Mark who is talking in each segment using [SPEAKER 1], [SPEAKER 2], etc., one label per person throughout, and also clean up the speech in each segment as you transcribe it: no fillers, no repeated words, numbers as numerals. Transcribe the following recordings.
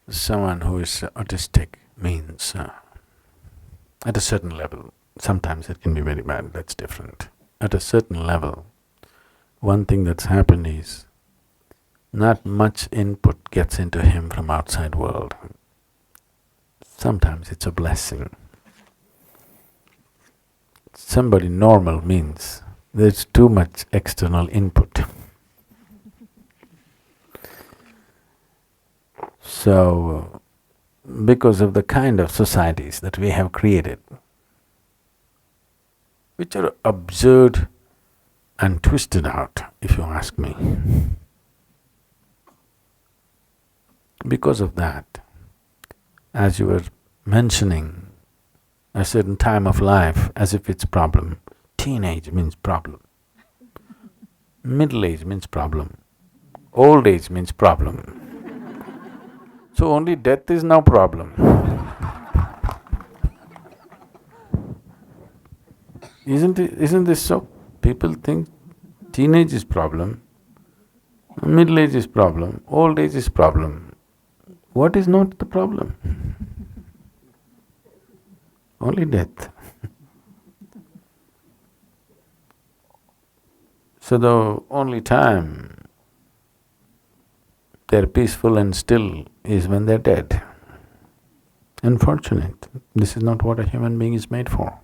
[SPEAKER 1] Someone who is autistic means at a certain level, sometimes it can be very bad, that's different. At a certain level, one thing that's happened is not much input gets into him from outside world. Sometimes it's a blessing. Somebody normal means there's too much external input. So, because of the kind of societies that we have created, which are absurd and twisted out, if you ask me. Because of that, as you were mentioning, a certain time of life as if it's problem. Teenage means problem. Middle age means problem. Old age means problem. So only death is now problem. Isn't this so? People think teenage is problem, middle age is problem, old age is problem. What is not the problem? Only death. So the only time they're peaceful and still is when they're dead. Unfortunate, this is not what a human being is made for.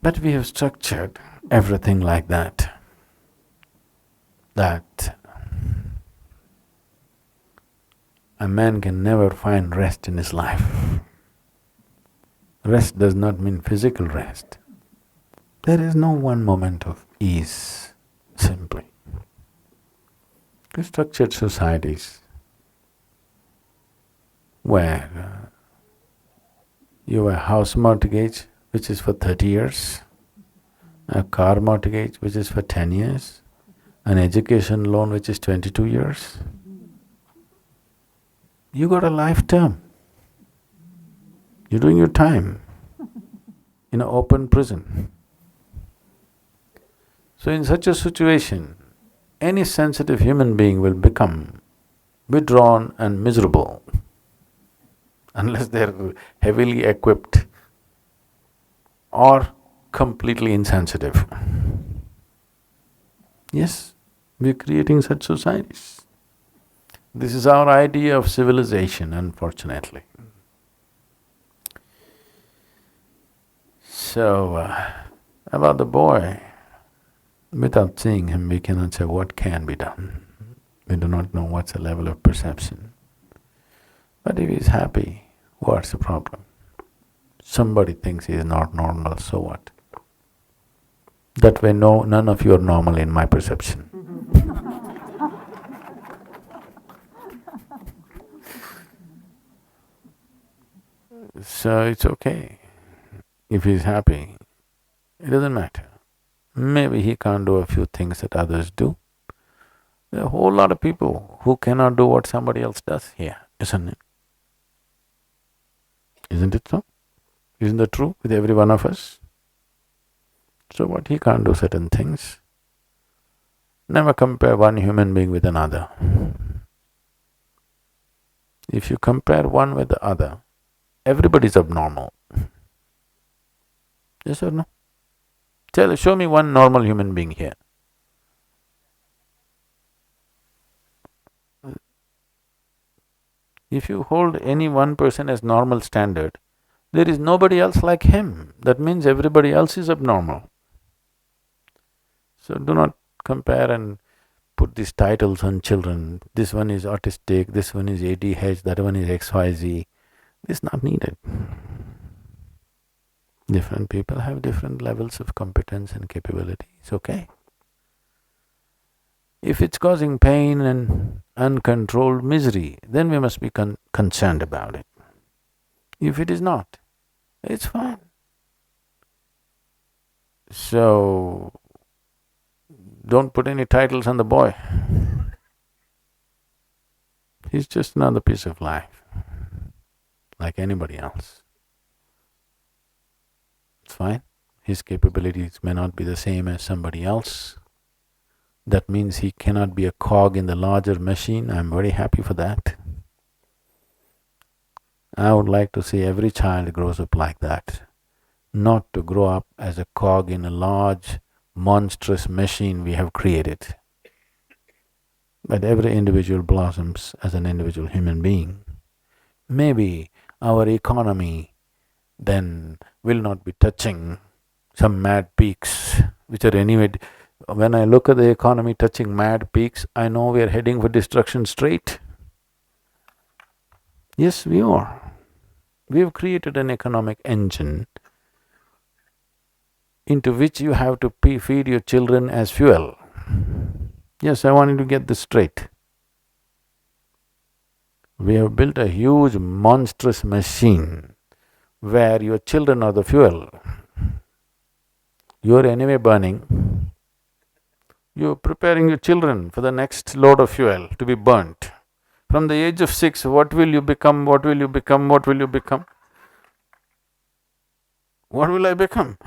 [SPEAKER 1] But we have structured everything like that, that a man can never find rest in his life. Rest does not mean physical rest. There is no one moment of ease, simply. We structured societies where you have a house mortgage which is for 30 years, a car mortgage which is for 10 years, an education loan which is 22 years. You got a life term. You're doing your time in an open prison. So in such a situation, any sensitive human being will become withdrawn and miserable unless they're heavily equipped or completely insensitive. Yes, we're creating such societies. This is our idea of civilization, unfortunately. So, about the boy, without seeing him, we cannot say what can be done. We do not know what's the level of perception. But if he's happy, what's the problem? Somebody thinks he is not normal, so what? That way, no, none of you are normal in my perception. So it's okay. If he's happy, it doesn't matter. Maybe he can't do a few things that others do. There are a whole lot of people who cannot do what somebody else does here, isn't it? Isn't it so? Isn't that true with every one of us? So what, he can't do certain things. Never compare one human being with another. If you compare one with the other, everybody's abnormal. Yes or no? Show me one normal human being here. If you hold any one person as normal standard, there is nobody else like him. That means everybody else is abnormal. So do not compare and put these titles on children. This one is autistic, this one is ADH, that one is XYZ. This is not needed. Different people have different levels of competence and capability, it's okay. If it's causing pain and uncontrolled misery, then we must be concerned about it. If it is not, it's fine. So, don't put any titles on the boy. He's just another piece of life, like anybody else. It's fine. His capabilities may not be the same as somebody else. That means he cannot be a cog in the larger machine. I'm very happy for that. I would like to see every child grows up like that, not to grow up as a cog in a large, monstrous machine we have created. But every individual blossoms as an individual human being. Maybe our economy then will not be touching some mad peaks, which are anyway… When I look at the economy touching mad peaks, I know we are heading for destruction straight. Yes, we are. We have created an economic engine into which you have to feed your children as fuel. Yes, I want you to get this straight. We have built a huge monstrous machine where your children are the fuel. You're anyway burning. You're preparing your children for the next load of fuel to be burnt. From the age of 6, what will you become, what will you become, what will you become? What will I become?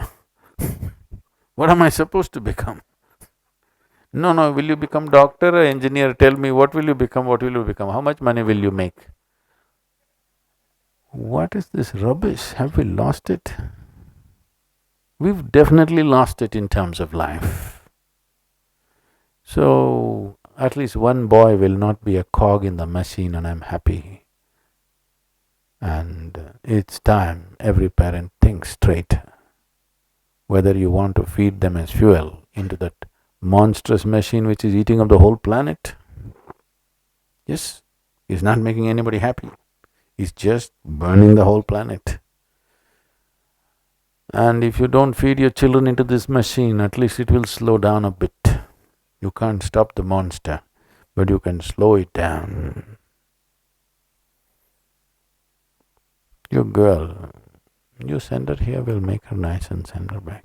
[SPEAKER 1] What am I supposed to become? No, will you become doctor or engineer? Tell me, what will you become, what will you become? How much money will you make? What is this rubbish? Have we lost it? We've definitely lost it in terms of life. So, at least one boy will not be a cog in the machine and I'm happy. And it's time every parent thinks straight whether you want to feed them as fuel into that monstrous machine which is eating up the whole planet. Yes, it's not making anybody happy. It's just burning the whole planet. And if you don't feed your children into this machine, at least it will slow down a bit. You can't stop the monster, but you can slow it down. Your girl, you send her here, we'll make her nice and send her back.